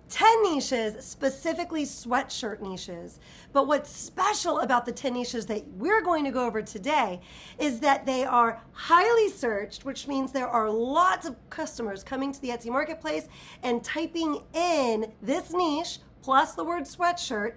10 niches, specifically sweatshirt niches. But what's special about the 10 niches that we're going to go over today is that they are highly searched, which means there are lots of customers coming to the Etsy marketplace and typing in this niche plus the word sweatshirt.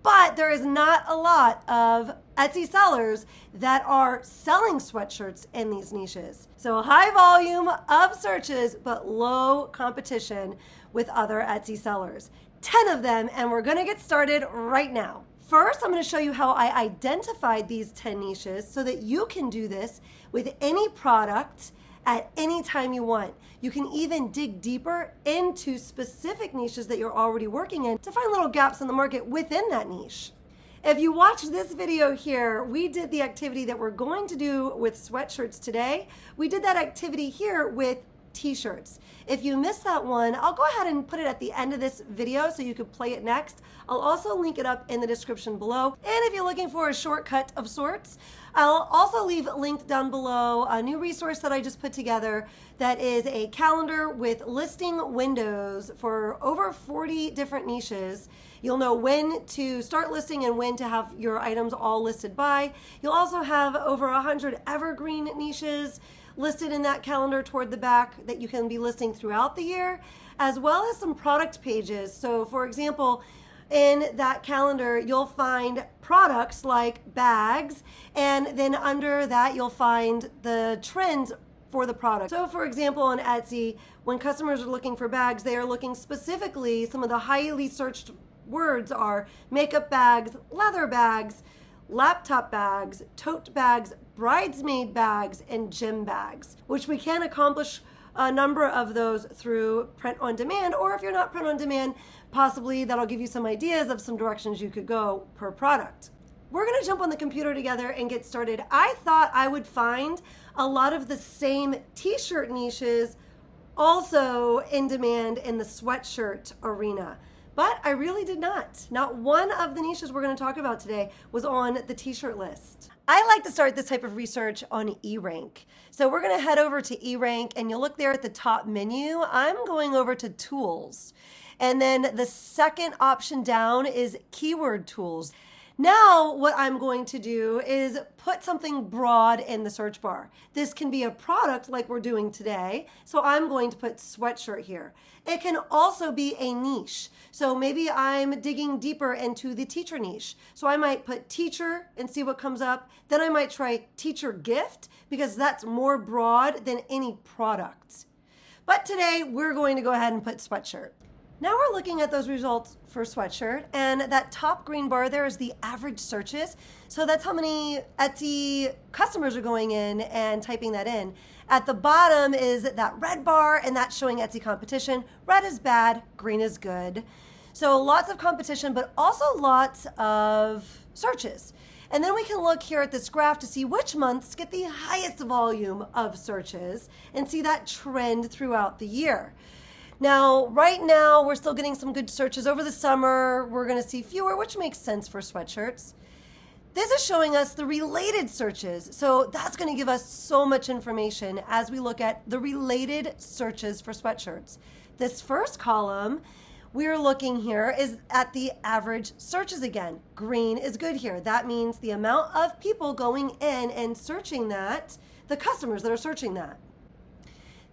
But there is not a lot of Etsy sellers that are selling sweatshirts in these niches. So high volume of searches, but low competition with other Etsy sellers. 10 of them, and we're gonna get started right now. First, I'm gonna show you how I identified these 10 niches so that you can do this with any product at any time you want. You can even dig deeper into specific niches that you're already working in to find little gaps in the market within that niche. If you watch this video here, we did the activity that we're going to do with sweatshirts today. We did that activity here with t-shirts. If you missed that one, I'll go ahead and put it at the end of this video so you could play it next. I'll also link it up in the description below. And if you're looking for a shortcut of sorts, I'll also leave linked down below a new resource that I just put together that is a calendar with listing windows for over 40 different niches. You'll know when to start listing and when to have your items all listed by. You'll also have over 100 evergreen niches listed in that calendar toward the back that you can be listing throughout the year, as well as some product pages. So for example, in that calendar, you'll find products like bags, and then under that, you'll find the trends for the product. So for example, on Etsy, when customers are looking for bags, they are looking specifically, some of the highly searched words are makeup bags, leather bags, laptop bags, tote bags, bridesmaid bags, and gym bags, which we can accomplish a number of those through print on demand, or if you're not print on demand, possibly that'll give you some ideas of some directions you could go per product. We're gonna jump on the computer together and get started. I thought I would find a lot of the same t-shirt niches also in demand in the sweatshirt arena. But I really did not. Not one of the niches we're going to talk about today was on the t-shirt list. I like to start this type of research on Erank. So we're going to head over to Erank, and you'll look there at the top menu. I'm going over to tools. And then the second option down is keyword tools. Now what I'm going to do is put something broad in the search bar. This can be a product like we're doing today. So I'm going to put sweatshirt here. It can also be a niche. So maybe I'm digging deeper into the teacher niche. So I might put teacher and see what comes up. Then I might try teacher gift because that's more broad than any product. But today we're going to go ahead and put sweatshirt. Now we're looking at those results for sweatshirt, and that top green bar there is the average searches. So that's how many Etsy customers are going in and typing that in. At the bottom is that red bar, and that's showing Etsy competition. Red is bad, green is good. So lots of competition, but also lots of searches. And then we can look here at this graph to see which months get the highest volume of searches and see that trend throughout the year. Now, right now, we're still getting some good searches. Over the summer, we're going to see fewer, which makes sense for sweatshirts. This is showing us the related searches. So that's going to give us so much information as we look at the related searches for sweatshirts. This first column we're looking here is at the average searches again. Green is good here. That means the amount of people going in and searching that, the customers that are searching that.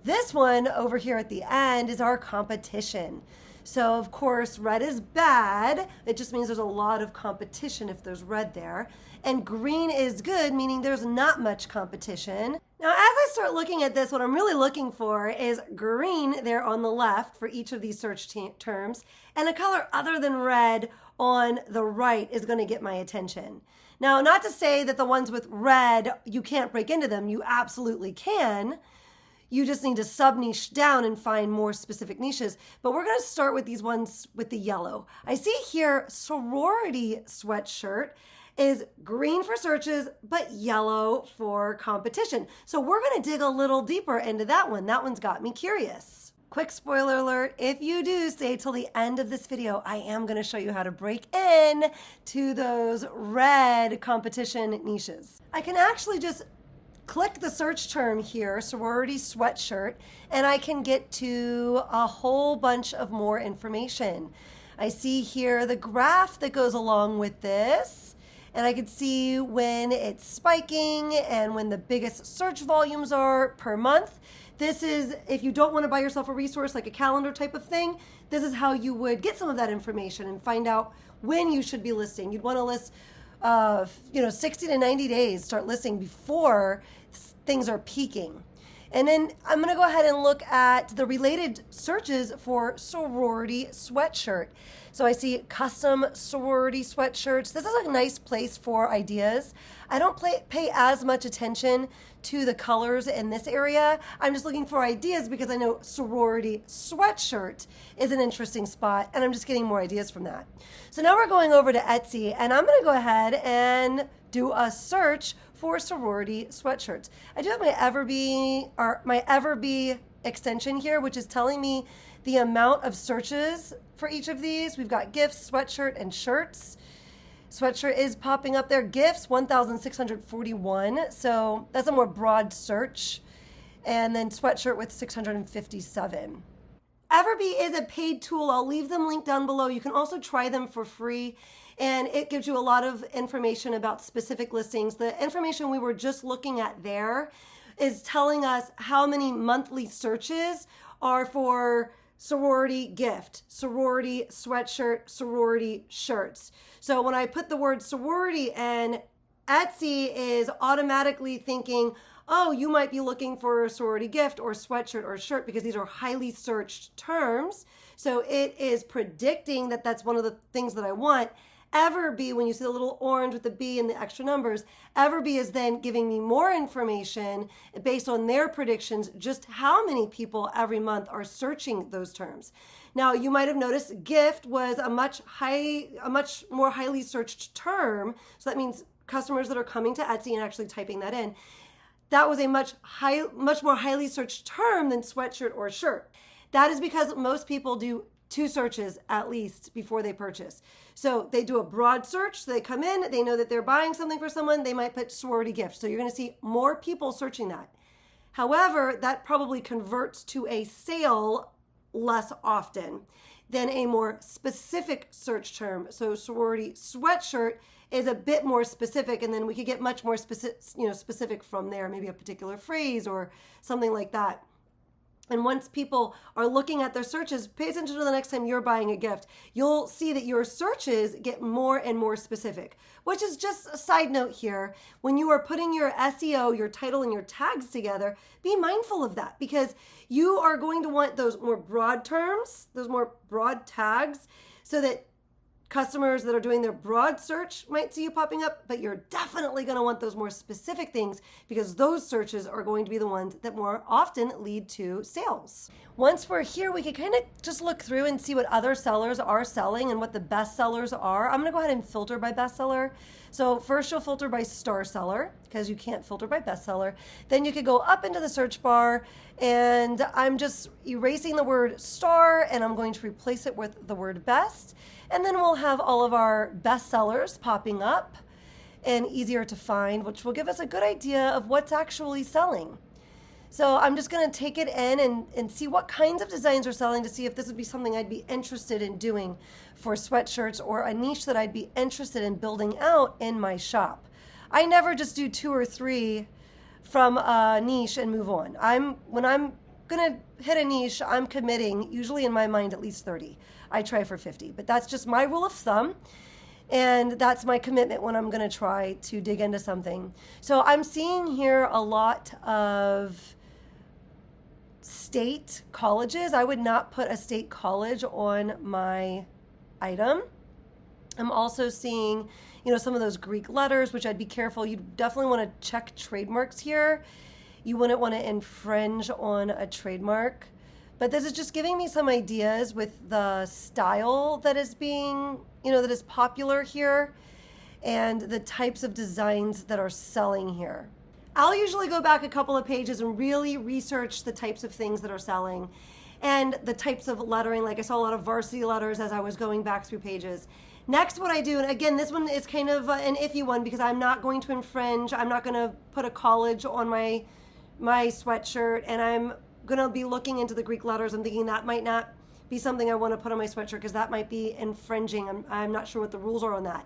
This one over here at the end is our competition. So of course, red is bad. It just means there's a lot of competition if there's red there. And green is good, meaning there's not much competition. Now, as I start looking at this, what I'm really looking for is green there on the left for each of these search terms, and a color other than red on the right is going to get my attention. Now, not to say that the ones with red, you can't break into them. You absolutely can. You just need to sub-niche down and find more specific niches. But we're going to start with these ones with the yellow. I see here sorority sweatshirt is green for searches, but yellow for competition. So we're going to dig a little deeper into that one. That one's got me curious. Quick spoiler alert, if you do stay till the end of this video, I am going to show you how to break in to those red competition niches. I can actually just click the search term here, sorority sweatshirt, and I can get to a whole bunch of more information. I see here the graph that goes along with this, and I can see when it's spiking and when the biggest search volumes are per month. This is, if you don't want to buy yourself a resource like a calendar type of thing, this is how you would get some of that information and find out when you should be listing. You'd want to list 60 to 90 days, start listing before things are peaking. And then I'm going to go ahead and look at the related searches for sorority sweatshirt. So I see custom sorority sweatshirts. This is a nice place for ideas. I don't pay as much attention to the colors in this area. I'm just looking for ideas because I know sorority sweatshirt is an interesting spot, and I'm just getting more ideas from that. So now we're going over to Etsy, and I'm going to go ahead and do a search for sorority sweatshirts. I do have my Everbee extension here, which is telling me the amount of searches for each of these. We've got gifts, sweatshirt, and shirts. Sweatshirt is popping up there. Gifts, 1,641. So that's a more broad search. And then sweatshirt with 657. Everbee is a paid tool. I'll leave them linked down below. You can also try them for free. And it gives you a lot of information about specific listings. The information we were just looking at there is telling us how many monthly searches are for sorority gift, sorority sweatshirt, sorority shirts. So when I put the word sorority in, Etsy is automatically thinking, oh, you might be looking for a sorority gift or sweatshirt or shirt because these are highly searched terms. So it is predicting that that's one of the things that I want. Everbee, when you see the little orange with the B and the extra numbers, Everbee is then giving me more information based on their predictions, just how many people every month are searching those terms. Now, you might have noticed gift was a much more highly searched term. So that means customers that are coming to Etsy and actually typing that in. That was a much more highly searched term than sweatshirt or shirt. That is because most people do 2 searches at least before they purchase. So they do a broad search, so they come in, they know that they're buying something for someone, they might put sorority gift. So you're gonna see more people searching that. However, that probably converts to a sale less often than a more specific search term. So sorority sweatshirt is a bit more specific, and then we could get much more specific from there, maybe a particular phrase or something like that. And once people are looking at their searches, pay attention to the next time you're buying a gift. You'll see that your searches get more and more specific, which is just a side note here. When you are putting your SEO, your title, and your tags together, be mindful of that because you are going to want those more broad terms, those more broad tags, so that customers that are doing their broad search might see you popping up, but you're definitely going to want those more specific things because those searches are going to be the ones that more often lead to sales. Once we're here, we can kind of just look through and see what other sellers are selling and what the best sellers are. I'm going to go ahead and filter by bestseller. So first you'll filter by star seller because you can't filter by bestseller. Then you could go up into the search bar and I'm just erasing the word star and I'm going to replace it with the word best. And then we'll have all of our best sellers popping up and easier to find, which will give us a good idea of what's actually selling. So I'm just going to take it in and see what kinds of designs are selling to see if this would be something I'd be interested in doing for sweatshirts or a niche that I'd be interested in building out in my shop. I never just do 2 or 3 from a niche and move on. When I'm going to hit a niche, I'm committing, usually in my mind, at least 30. I try for 50, but that's just my rule of thumb. And that's my commitment when I'm going to try to dig into something. So I'm seeing here a lot of state colleges. I would not put a state college on my item. I'm also seeing, some of those Greek letters, which I'd be careful. You definitely want to check trademarks here. You wouldn't want to infringe on a trademark. But this is just giving me some ideas with the style that is being, that is popular here and the types of designs that are selling here. I'll usually go back a couple of pages and really research the types of things that are selling and the types of lettering. Like I saw a lot of varsity letters as I was going back through pages. Next, what I do, and again, this one is kind of an iffy one because I'm not going to infringe. I'm not going to put a college on my sweatshirt, and I'm going to be looking into the Greek letters. I'm thinking that might not be something I want to put on my sweatshirt because that might be infringing. I'm not sure what the rules are on that.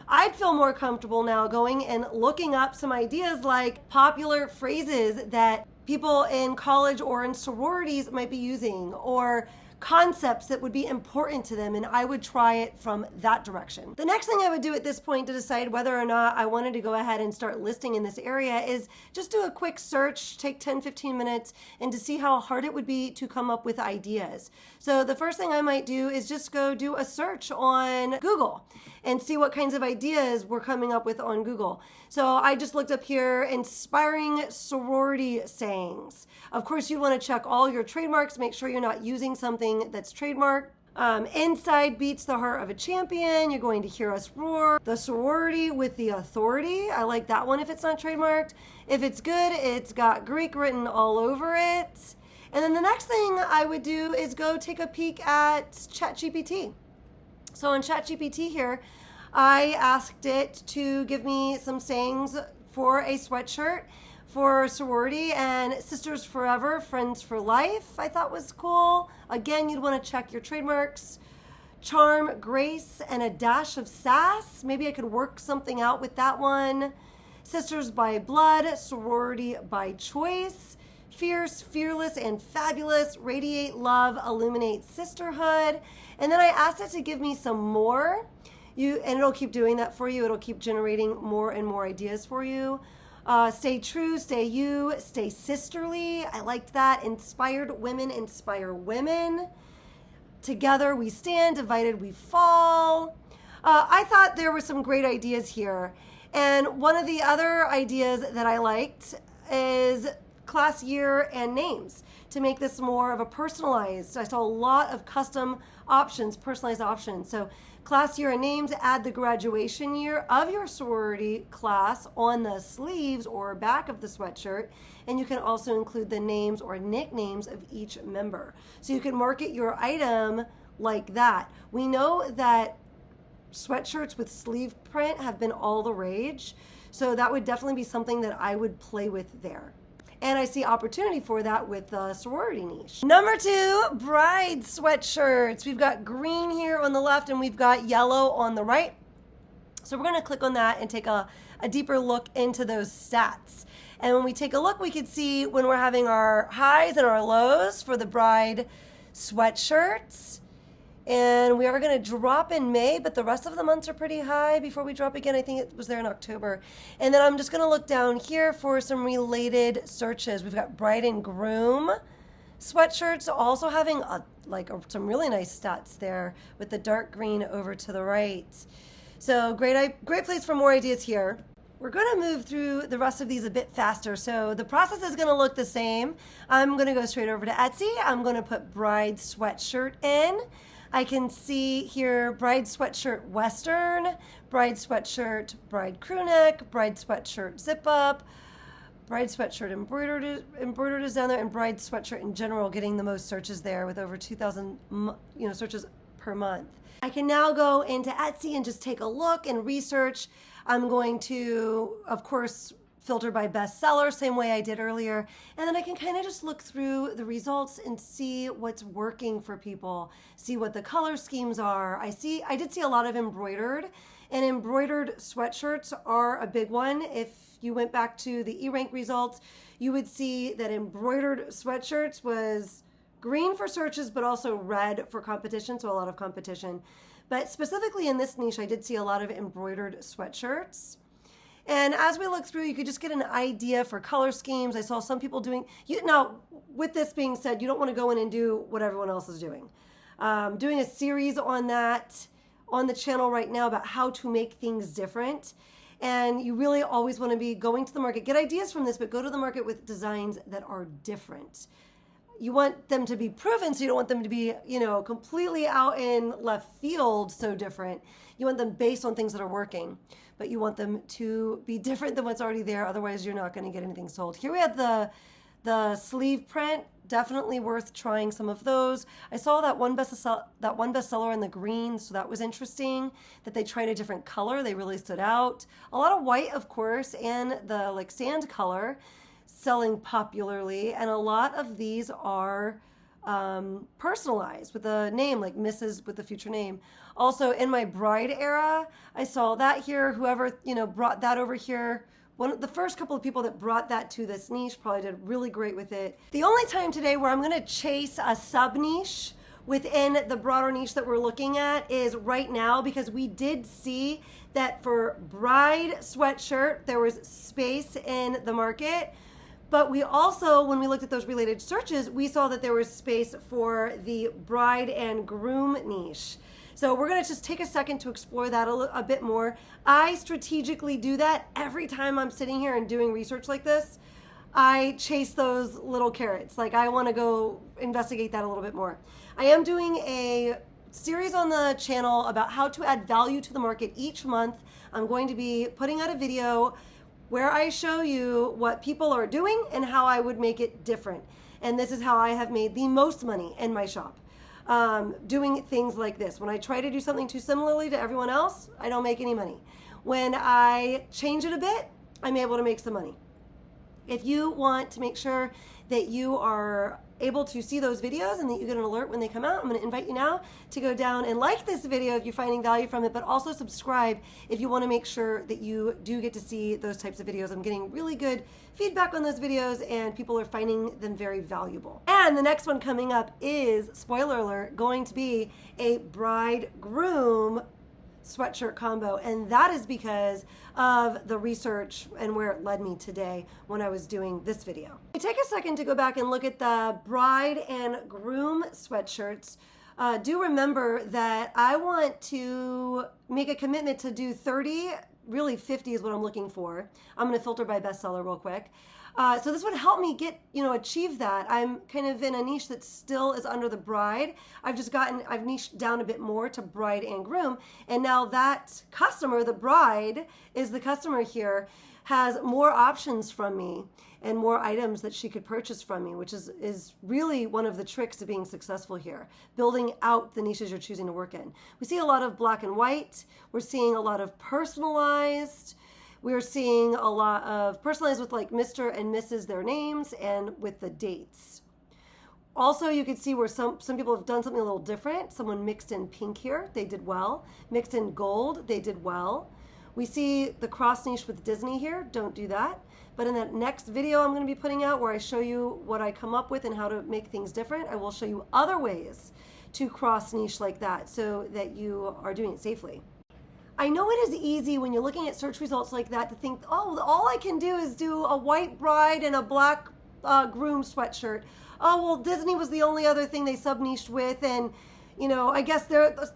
I'd feel more comfortable now going and looking up some ideas like popular phrases that people in college or in sororities might be using, or concepts that would be important to them, and I would try it from that direction. The next thing I would do at this point to decide whether or not I wanted to go ahead and start listing in this area is just do a quick search, take 10-15 minutes, and to see how hard it would be to come up with ideas. So the first thing I might do is just go do a search on Google and see what kinds of ideas we're coming up with on Google. So I just looked up here, inspiring sorority sayings. Of course, you want to check all your trademarks, make sure you're not using something that's trademarked. Inside beats the heart of a champion. You're going to hear us roar. The sorority with the authority. I like that one if it's not trademarked. If it's good, it's got Greek written all over it. And then the next thing I would do is go take a peek at ChatGPT. So in ChatGPT here, I asked it to give me some sayings for a sweatshirt for sorority, and sisters forever, friends for life, I thought was cool. Again, you'd want to check your trademarks. Charm, grace, and a dash of sass. Maybe I could work something out with that one. Sisters by blood, sorority by choice. Fierce, fearless, and fabulous. Radiate love, illuminate sisterhood. And then I asked it to give me some more. And it'll keep doing that for you. It'll keep generating more and more ideas for you. Stay true, stay you, stay sisterly. I liked that. Inspired women inspire women. Together we stand, divided we fall. I thought there were some great ideas here. And one of the other ideas that I liked is class, year, and names to make this more of a personalized. I saw a lot of custom options, personalized options. So class, year, and names, add the graduation year of your sorority class on the sleeves or back of the sweatshirt. And you can also include the names or nicknames of each member. So you can market your item like that. We know that sweatshirts with sleeve print have been all the rage. So that would definitely be something that I would play with there. And I see opportunity for that with the sorority niche. Number 2, bride sweatshirts. We've got green here on the left and we've got yellow on the right. So we're gonna click on that and take a deeper look into those stats. And when we take a look, we can see when we're having our highs and our lows for the bride sweatshirts. And we are going to drop in May, but the rest of the months are pretty high before we drop again. I think it was there in October. And then I'm just going to look down here for some related searches. We've got bride and groom sweatshirts also having some really nice stats there with the dark green over to the right. So great place for more ideas here. We're going to move through the rest of these a bit faster. So the process is going to look the same. I'm going to go straight over to Etsy. I'm going to put bride sweatshirt in. I can see here bride sweatshirt western, bride sweatshirt bride crew neck, bride sweatshirt zip up, bride sweatshirt embroidered is down there, and bride sweatshirt in general getting the most searches there with over 2,000 searches per month. I can now go into Etsy and just take a look and research. I'm going to, of course, filter by bestseller, same way I did earlier. And then I can kind of just look through the results and see what's working for people, see what the color schemes are. I did see a lot of embroidered, and embroidered sweatshirts are a big one. If you went back to the Erank results, you would see that embroidered sweatshirts was green for searches, but also red for competition, so a lot of competition. But specifically in this niche, I did see a lot of embroidered sweatshirts. And as we look through, you could just get an idea for color schemes. I saw some people doing, now with this being said, you don't want to go in and do what everyone else is doing. Doing a series on that on the channel right now about how to make things different. And you really always want to be going to the market, get ideas from this, but go to the market with designs that are different. You want them to be proven, so you don't want them to be, completely out in left field, so different. You want them based on things that are working, but you want them to be different than what's already there. Otherwise, you're not going to get anything sold. Here we have the The sleeve print, definitely worth trying some of those. I saw that one bestseller in the green, so that was interesting that they tried a different color. They really stood out. A lot of white, of course, and the like sand color selling popularly, and a lot of these are personalized with a name, like Mrs. with the future name. Also, in my bride era, I saw that here. Whoever, brought that over here, the first couple of people that brought that to this niche probably did really great with it. The only time today where I'm gonna chase a sub niche within the broader niche that we're looking at is right now, because we did see that for bride sweatshirt, there was space in the market. But we also, when we looked at those related searches, we saw that there was space for the bride and groom niche. So we're gonna just take a second to explore that a bit more. I strategically do that every time I'm sitting here and doing research like this. I chase those little carrots. Like, I wanna go investigate that a little bit more. I am doing a series on the channel about how to add value to the market each month. I'm going to be putting out a video where I show you what people are doing and how I would make it different. And this is how I have made the most money in my shop. Doing things like this. When I try to do something too similarly to everyone else, I don't make any money. When I change it a bit, I'm able to make some money. If you want to make sure that you are able to see those videos and that you get an alert when they come out, I'm going to invite you now to go down and like this video if you're finding value from it, but also subscribe if you want to make sure that you do get to see those types of videos. I'm getting really good feedback on those videos and people are finding them very valuable. And the next one coming up is, spoiler alert, going to be a bride-groom sweatshirt combo, and that is because of the research and where it led me today when I was doing this video. I take a second to go back and look at the bride and groom sweatshirts. Do remember that I want to make a commitment to do 30, really 50 is what I'm looking for. I'm gonna filter by bestseller real quick. So this would help me achieve that. I'm kind of in a niche that still is under the bride. I've niched down a bit more to bride and groom. And now that customer, the bride is the customer here, has more options from me and more items that she could purchase from me, which is really one of the tricks of being successful here, building out the niches you're choosing to work in. We see a lot of black and white. We're seeing a lot of personalized. We're seeing a lot of personalized with like Mr. and Mrs. their names and with the dates. Also, you can see where some people have done something a little different. Someone mixed in pink here, they did well. Mixed in gold, they did well. We see the cross niche with Disney here, don't do that. But in that next video I'm gonna be putting out where I show you what I come up with and how to make things different, I will show you other ways to cross niche like that so that you are doing it safely. I know it is easy when you're looking at search results like that to think, oh, all I can do is do a white bride and a black groom sweatshirt. Oh, well, Disney was the only other thing they sub-niched with, and I guess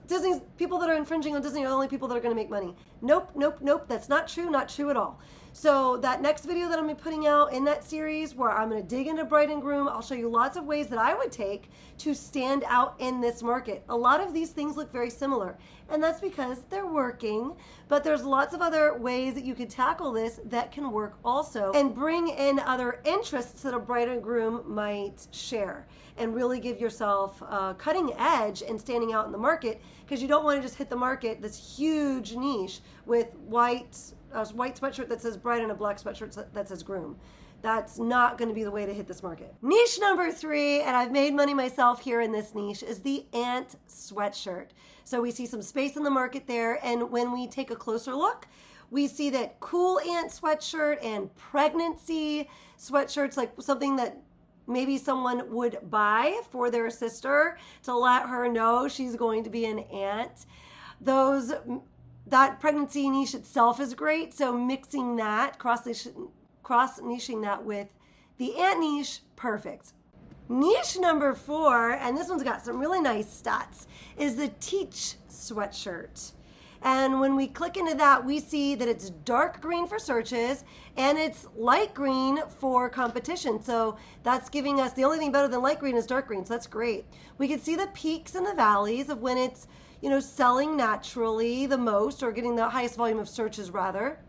Disney's people that are infringing on Disney are the only people that are going to make money. Nope, nope, nope. That's not true at all. So that next video that I'm going to be putting out in that series where I'm going to dig into bride and groom, I'll show you lots of ways that I would take to stand out in this market. A lot of these things look very similar, and that's because they're working, but there's lots of other ways that you could tackle this that can work also and bring in other interests that a bride and groom might share and really give yourself a cutting edge and standing out in the market, because you don't want to just hit the market, this huge niche with a white sweatshirt that says bride and a black sweatshirt that says groom. That's not going to be the way to hit this market. Niche number 3, and I've made money myself here in this niche, is the ant sweatshirt. So we see some space in the market there, and when we take a closer look, we see that cool ant sweatshirt and pregnancy sweatshirts, like something that maybe someone would buy for their sister to let her know she's going to be an ant. That pregnancy niche itself is great, so mixing that, cross-niching that with the ant niche, perfect. Niche number 4, and this one's got some really nice stats, is the teach sweatshirt. And when we click into that, we see that it's dark green for searches and it's light green for competition. So that's giving us, the only thing better than light green is dark green, so that's great. We can see the peaks and the valleys of when it's selling naturally the most, or getting the highest volume of searches rather.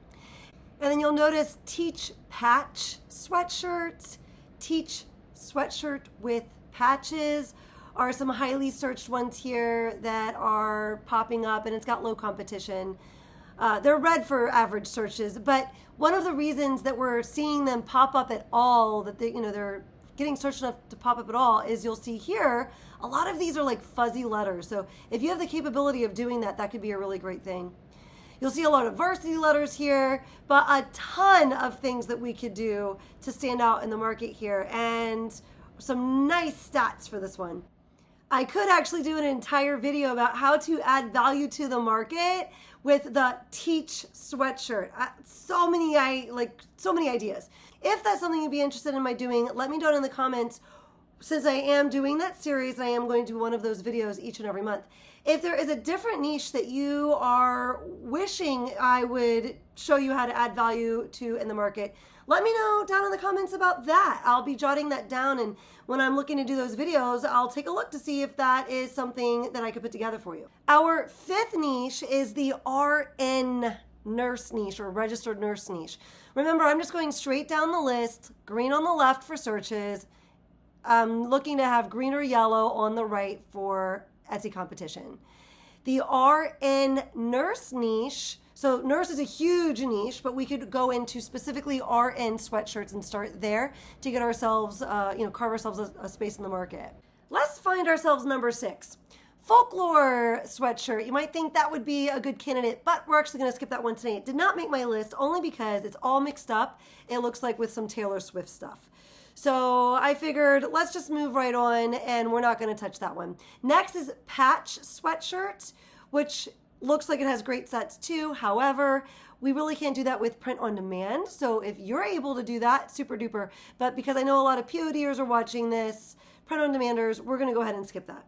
And then you'll notice teach patch sweatshirts, Teach sweatshirt with patches are some highly searched ones here that are popping up, and it's got low competition. They're red for average searches, but one of the reasons that we're seeing them pop up at all, that they're getting searched enough to pop up at all, is you'll see here, a lot of these are like fuzzy letters. So if you have the capability of doing that, that could be a really great thing. You'll see a lot of varsity letters here, but a ton of things that we could do to stand out in the market here, and some nice stats for this one. I could actually do an entire video about how to add value to the market with the Teach sweatshirt. So many ideas. If that's something you'd be interested in my doing, let me know in the comments. Since I am doing that series, I am going to do one of those videos each and every month. If there is a different niche that you are wishing I would show you how to add value to in the market, let me know down in the comments about that. I'll be jotting that down, and when I'm looking to do those videos, I'll take a look to see if that is something that I could put together for you. Our fifth niche is the RN nurse niche, or registered nurse niche. Remember, I'm just going straight down the list, green on the left for searches. I'm looking to have green or yellow on the right for Etsy competition. The RN nurse niche, so nurse is a huge niche, but we could go into specifically RN sweatshirts and start there to get ourselves, carve ourselves a space in the market. Let's find ourselves number 6. Folklore sweatshirt. You might think that would be a good candidate, but we're actually going to skip that one today. It did not make my list only because it's all mixed up. It looks like with some Taylor Swift stuff. So I figured let's just move right on, and we're not going to touch that one. Next is patch sweatshirt, which looks like it has great sets too. However, we really can't do that with print on demand. So if you're able to do that, super duper. But because I know a lot of PODers are watching this, print on demanders, we're going to go ahead and skip that.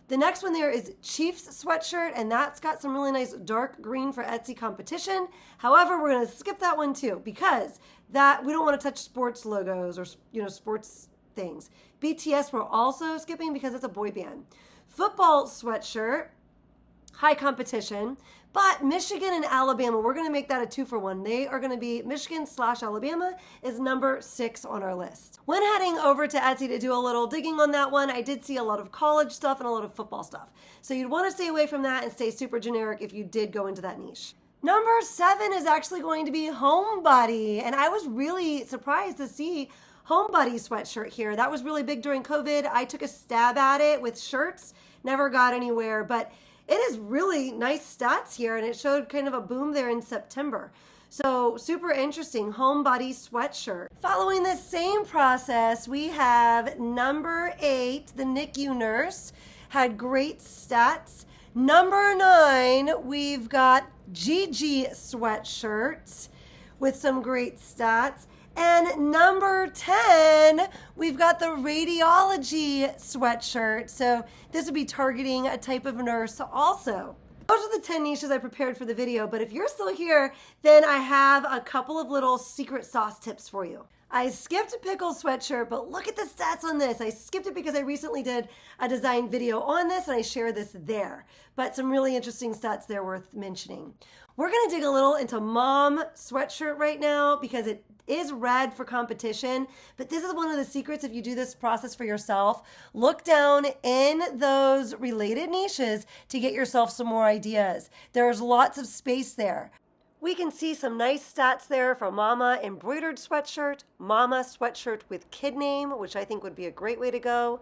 The next one there is Chiefs sweatshirt, and that's got some really nice dark green for Etsy competition. However, we're going to skip that one too, because that we don't want to touch sports logos or sports things. BTS we're also skipping because it's a boy band. Football sweatshirt, high competition, but Michigan and Alabama, we're going to make that a 2-for-1. They are going to be Michigan/Alabama is number 6 on our list. When heading over to Etsy to do a little digging on that one, I did see a lot of college stuff and a lot of football stuff. So you'd want to stay away from that and stay super generic if you did go into that niche. Number 7 is actually going to be Homebody, and I was really surprised to see Homebody sweatshirt here. That was really big during COVID. I took a stab at it with shirts, never got anywhere, but it is really nice stats here, and it showed kind of a boom there in September. So super interesting, Homebody sweatshirt. Following this same process, we have number 8, the NICU nurse, had great stats. Number 9, we've got Gigi sweatshirt with some great stats. And number 10, we've got the radiology sweatshirt. So this would be targeting a type of nurse also. Those are the 10 niches I prepared for the video, but if you're still here, then I have a couple of little secret sauce tips for you. I skipped pickle sweatshirt, but look at the stats on this. I skipped it because I recently did a design video on this and I share this there, but some really interesting stats there worth mentioning. We're gonna dig a little into mom sweatshirt right now because it is red for competition, but this is one of the secrets if you do this process for yourself. Look down in those related niches to get yourself some more ideas. There's lots of space there. We can see some nice stats there for mama embroidered sweatshirt, mama sweatshirt with kid name, which I think would be a great way to go,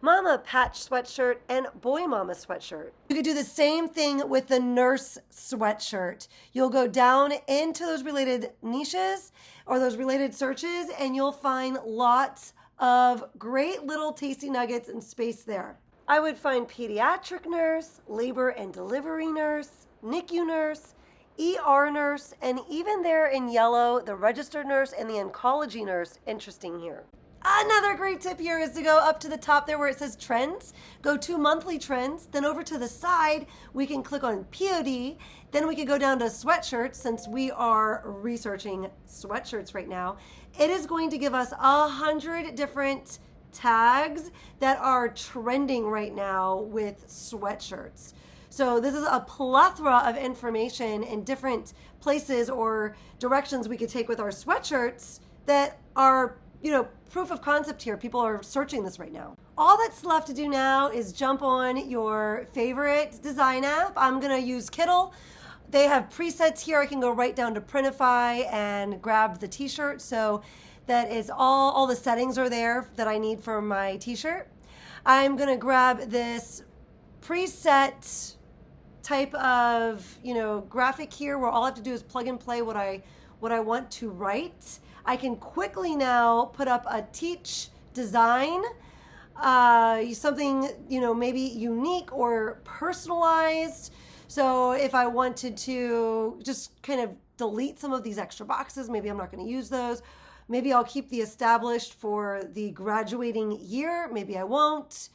mama patch sweatshirt, and boy mama sweatshirt. You could do the same thing with the nurse sweatshirt. You'll go down into those related niches or those related searches, and you'll find lots of great little tasty nuggets and space there. I would find pediatric nurse, labor and delivery nurse, NICU nurse, ER nurse, and even there in yellow, the registered nurse and the oncology nurse, interesting here. Another great tip here is to go up to the top there where it says trends, go to monthly trends, then over to the side, we can click on POD, then we can go down to sweatshirts since we are researching sweatshirts right now. It is going to give us 100 different tags that are trending right now with sweatshirts. So this is a plethora of information in different places or directions we could take with our sweatshirts that are proof of concept here. People are searching this right now. All that's left to do now is jump on your favorite design app. I'm gonna use Kittl. They have presets here. I can go right down to Printify and grab the t-shirt. So that is all the settings are there that I need for my t-shirt. I'm gonna grab this preset type of graphic here where all I have to do is plug and play what I want to write. I can quickly now put up a teach design, something maybe unique or personalized. So if I wanted to just kind of delete some of these extra boxes, maybe I'm not going to use those. Maybe I'll keep the established for the graduating year. Maybe I won't.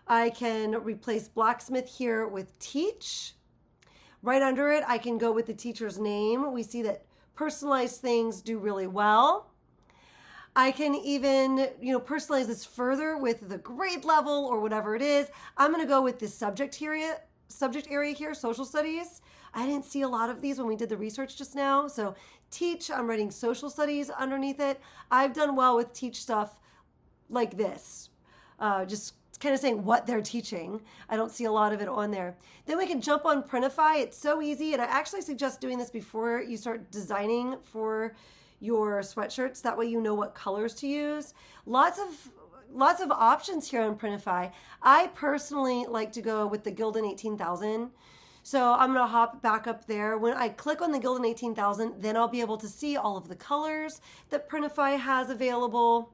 I can replace blacksmith here with teach. Right under it, I can go with the teacher's name. We see that personalized things do really well. I can even, personalize this further with the grade level or whatever it is. I'm going to go with this subject area here, social studies. I didn't see a lot of these when we did the research just now. So teach, I'm writing social studies underneath it. I've done well with teach stuff like this. Just kind of saying what they're teaching. I don't see a lot of it on there. Then we can jump on Printify. It's so easy, and I actually suggest doing this before you start designing for your sweatshirts. That way you know what colors to use. Lots of options here on Printify. I personally like to go with the Gildan 18,000. So I'm gonna hop back up there. When I click on the Gildan 18,000, then I'll be able to see all of the colors that Printify has available.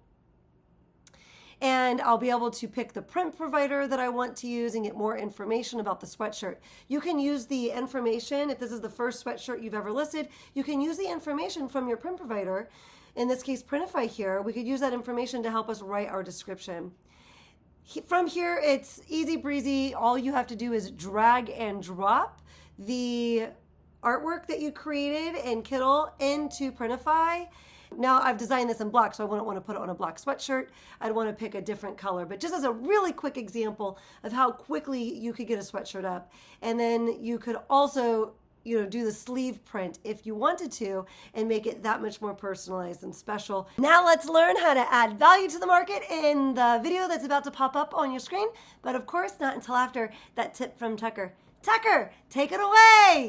And I'll be able to pick the print provider that I want to use and get more information about the sweatshirt. You can use the information, if this is the first sweatshirt you've ever listed, you can use the information from your print provider. In this case, Printify here, we could use that information to help us write our description. From here, it's easy breezy. All you have to do is drag and drop the artwork that you created in Kittl into Printify. Now I've designed this in black, so I wouldn't want to put it on a black sweatshirt. I'd want to pick a different color. But just as a really quick example of how quickly you could get a sweatshirt up. And then you could also, do the sleeve print if you wanted to and make it that much more personalized and special. Now let's learn how to add value to the market in the video that's about to pop up on your screen. But of course, not until after that tip from Tucker. Tucker, take it away!